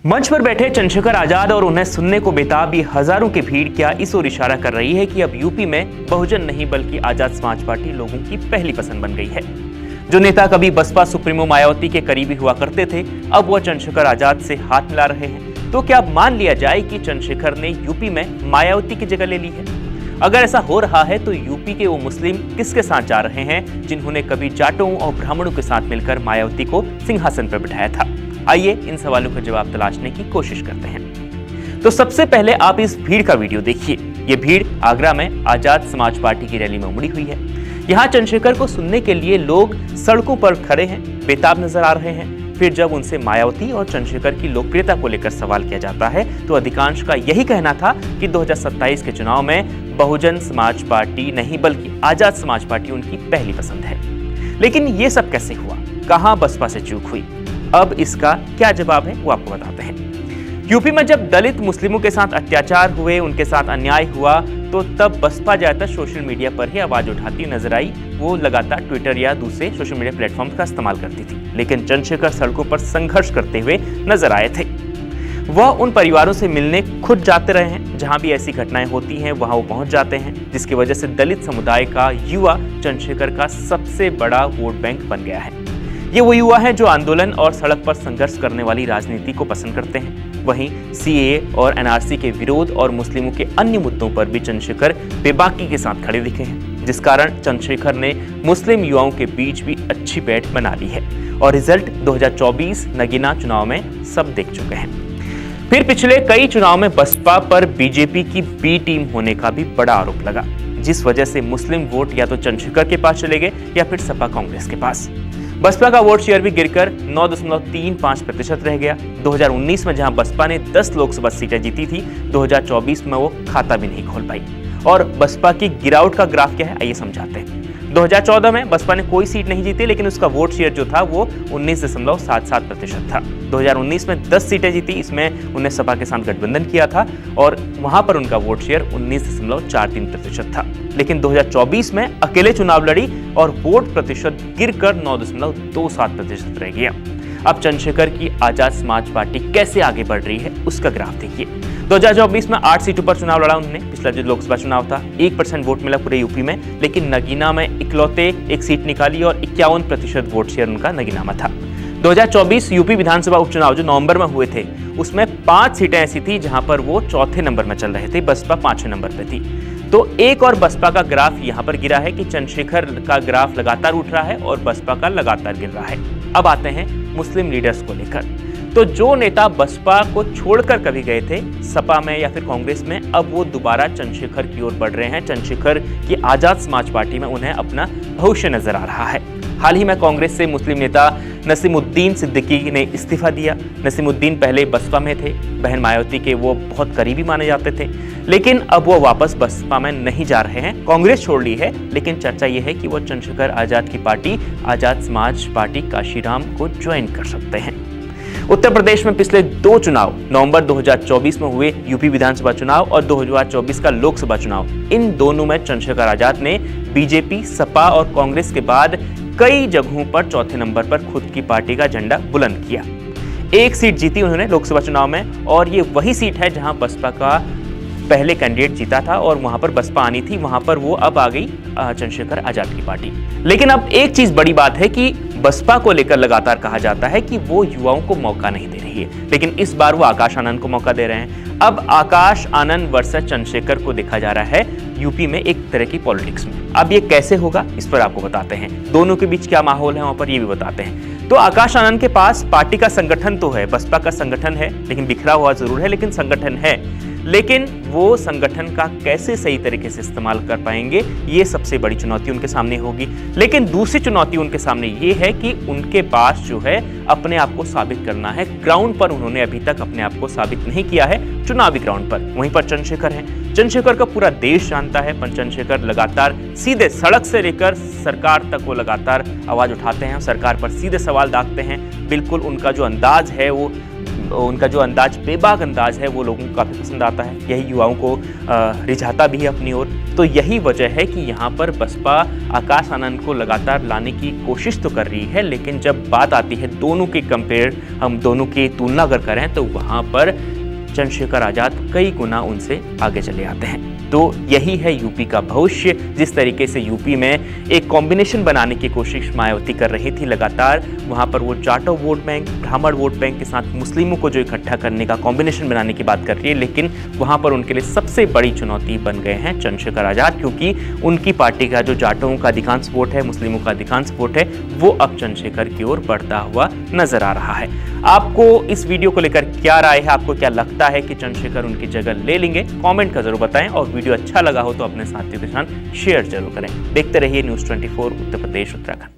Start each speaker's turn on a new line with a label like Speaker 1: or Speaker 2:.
Speaker 1: मंच पर बैठे चंद्रशेखर आजाद और उन्हें सुनने को बेताब ये हजारों की भीड़ क्या इस ओर इशारा कर रही है कि अब यूपी में बहुजन नहीं बल्कि आजाद समाज पार्टी लोगों की पहली पसंद बन गई है। जो नेता कभी बसपा सुप्रीमो मायावती के करीबी हुआ करते थे, अब वह चंद्रशेखर आजाद से हाथ मिला रहे हैं। तो क्या अब मान लिया जाए कि चंद्रशेखर ने यूपी में मायावती की जगह ले ली है? अगर ऐसा हो रहा है तो यूपी के वो मुस्लिम किसके साथ जा रहे हैं जिन्होंने कभी जाटों और ब्राह्मणों के साथ मिलकर मायावती को सिंहासन पर बिठाया था? आइए इन सवालों का जवाब तलाशने की कोशिश करते हैं। तो सबसे पहले आप इस भीड़ का वीडियो देखिए। ये भीड़ आगरा में आजाद समाज पार्टी की रैली में उमड़ी हुई है। यहाँ चंद्रशेखर को सुनने के लिए लोग सड़कों पर खड़े हैं, बेताब नजर आ रहे हैं। फिर जब उनसे मायावती और चंद्रशेखर की लोकप्रियता को लेकर सवाल किया जाता है तो अधिकांश का यही कहना था कि 2027 के चुनाव में बहुजन समाज पार्टी नहीं बल्कि आजाद समाज पार्टी उनकी पहली पसंद है। लेकिन ये सब कैसे हुआ? कहां बसपा से चूक हुई? अब इसका क्या जवाब है वो आपको बताते हैं। यूपी में जब दलित मुस्लिमों के साथ अत्याचार हुए, उनके साथ अन्याय हुआ, तो तब बसपा ज्यादातर सोशल मीडिया पर ही आवाज उठाती नजर आई। वो लगातार ट्विटर या दूसरे सोशल मीडिया प्लेटफॉर्म का इस्तेमाल करती थी। लेकिन चंद्रशेखर सड़कों पर संघर्ष करते हुए नजर आए थे। वह उन परिवारों से मिलने खुद जाते रहे हैं। जहां भी ऐसी घटनाएं होती हैं वहां वो पहुंच जाते हैं, जिसकी वजह से दलित समुदाय का युवा चंद्रशेखर का सबसे बड़ा वोट बैंक बन गया है। ये वो युवा हैं जो आंदोलन और सड़क पर संघर्ष करने वाली राजनीति को पसंद करते हैं। वहीं सीएए और एनआरसी के विरोध और मुस्लिमों के अन्य मुद्दों पर भी चंद्रशेखर बेबाकी के साथ खड़े दिखे हैं, जिस कारण चंद्रशेखर ने मुस्लिम युवाओं के बीच भी अच्छी पैठ बना ली है। और रिजल्ट 2024 नगीना चुनाव में सब देख चुके हैं। फिर पिछले कई चुनाव में बसपा पर बीजेपी की बी टीम होने का भी बड़ा आरोप लगा, जिस वजह से मुस्लिम वोट या तो चंद्रशेखर के पास चले गए या फिर सपा कांग्रेस के पास। बसपा का वोट शेयर भी गिरकर 9.35% रह गया। 2019 में जहां बसपा ने 10 लोकसभा सीटें जीती थी, 2024 में वो खाता भी नहीं खोल पाई। और बसपा की गिरावट का ग्राफ क्या है, आइए समझाते हैं। 2014 में बसपा ने कोई सीट नहीं जीती, लेकिन उसका वोट शेयर जो था वो 19.77% था। 2019 में 10 सीटें जीती, इसमें उन्हें सपा के साथ गठबंधन किया था और वहां पर उनका वोट शेयर 19.43% था। लेकिन 2024 में अकेले चुनाव लड़ी और वोट प्रतिशत गिरकर 9.27% रह गया। अब चंद्रशेखर की आजाद समाज पार्टी कैसे आगे बढ़ रही है उसका ग्राफ देखिए। 2024 में 8 सीटों पर चुनाव लड़ा उन्होंने। पिछला जो लोकसभा चुनाव था 1% वोट मिला पूरे यूपी में, लेकिन नगीना में इकलौते एक सीट निकाली और 51% वोट शेयर उनका नगीना में था। 2024 यूपी विधानसभा उपचुनाव जो नवंबर में हुए थे, उसमें 5 सीटें ऐसी थी जहां पर वो चौथे नंबर में चल रहे थे, बसपा 5वें नंबर पे थी। तो एक और बसपा का ग्राफ यहां पर गिरा है कि चंद्रशेखर का ग्राफ लगातार उठ रहा है और बसपा का लगातार गिर रहा है। अब आते हैं मुस्लिम लीडर्स को लेकर। तो जो नेता बसपा को छोड़कर कभी गए थे सपा में या फिर कांग्रेस में, अब वो दोबारा चंद्रशेखर की ओर बढ़ रहे हैं। चंद्रशेखर की आजाद समाज पार्टी में उन्हें अपना भविष्य नजर आ रहा है। हाल ही में कांग्रेस से मुस्लिम नेता नसीमुद्दीन सिद्दीकी ने इस्तीफा दिया। नसीमुद्दीन पहले बसपा में थे, बहन मायावती के वो बहुत करीबी माने जाते थे, लेकिन अब वो वापस बसपा में नहीं जा रहे हैं, कांग्रेस छोड़ ली है। लेकिन चर्चा ये है कि वो चंद्रशेखर आजाद की पार्टी आजाद समाज पार्टी काशीराम को ज्वाइन कर सकते हैं। उत्तर प्रदेश में पिछले 2 चुनाव, नवंबर 2024 में हुए यूपी विधानसभा चुनाव और 2024 का लोकसभा चुनाव, इन दोनों में चंद्रशेखर आजाद ने बीजेपी, सपा और कांग्रेस के बाद कई जगहों पर चौथे नंबर पर खुद की पार्टी का झंडा बुलंद किया। 1 सीट जीती उन्होंने लोकसभा चुनाव में और ये वही सीट है जहां बसपा का पहले कैंडिडेट जीता था और वहां पर बसपा आनी थी, वहां पर वो अब आ गई चंद्रशेखर आजाद की पार्टी। लेकिन अब एक चीज बड़ी बात है कि बसपा को लेकर लगातार कहा जाता है कि वो युवाओं को मौका नहीं दे रही है, लेकिन इस बार वो आकाश आनंद को मौका दे रहे हैं। अब आकाश आनंद वर्सेस चंद्रशेखर को देखा जा रहा है यूपी में एक तरह की पॉलिटिक्स में। अब ये कैसे होगा इस पर आपको बताते हैं। दोनों के बीच क्या माहौल है वहां पर ये भी बताते हैं। तो आकाश आनंद के पास पार्टी का संगठन तो है, बसपा का संगठन है, लेकिन बिखरा हुआ जरूर है, लेकिन संगठन है। लेकिन वो संगठन का कैसे सही तरीके से इस्तेमाल कर पाएंगे, ये सबसे बड़ी चुनौती उनके सामने होगी। लेकिन दूसरी चुनौती उनके सामने ये है कि उनके पास जो है अपने आप को साबित करना है। ग्राउंड पर उन्होंने अभी तक अपने आप को साबित नहीं किया है, चुनावी ग्राउंड पर। वहीं पर चंद्रशेखर है, चंद्रशेखर का पूरा देश जानता है, पर चंद्रशेखर लगातार सीधे सड़क से लेकर सरकार तक वो लगातार आवाज उठाते हैं, सरकार पर सीधे सवाल दागते हैं। बिल्कुल उनका जो अंदाज है वो उनका जो अंदाज, बेबाक अंदाज है, वो लोगों को काफ़ी पसंद आता है। यही युवाओं को रिझाता भी है अपनी ओर। तो यही वजह है कि यहाँ पर बसपा आकाश आनंद को लगातार लाने की कोशिश तो कर रही है, लेकिन जब बात आती है दोनों की हम दोनों की तुलना अगर करें तो वहाँ पर चंद्रशेखर आज़ाद कई गुना उनसे आगे चले आते हैं। तो यही है यूपी का भविष्य। जिस तरीके से यूपी में एक कॉम्बिनेशन बनाने की कोशिश मायावती कर रही थी लगातार, वहाँ पर वो जाटव वोट बैंक, ब्राह्मण वोट बैंक के साथ मुस्लिमों को जो इकट्ठा करने का कॉम्बिनेशन बनाने की बात कर रही है, लेकिन वहाँ पर उनके लिए सबसे बड़ी चुनौती बन गए हैं चंद्रशेखर आज़ाद, क्योंकि उनकी पार्टी का जो जाटवों का अधिकांश वोट है, मुस्लिमों का अधिकांश वोट है, वो अब चंद्रशेखर की ओर बढ़ता हुआ नजर आ रहा है। आपको इस वीडियो को लेकर क्या राय है? आपको क्या लगता है कि चंद्रशेखर उनकी जगह ले लेंगे? कमेंट का जरूर बताएं, और वीडियो अच्छा लगा हो तो अपने साथियों के साथ शेयर जरूर करें। देखते रहिए न्यूज़ 24 उत्तर प्रदेश उत्तराखंड।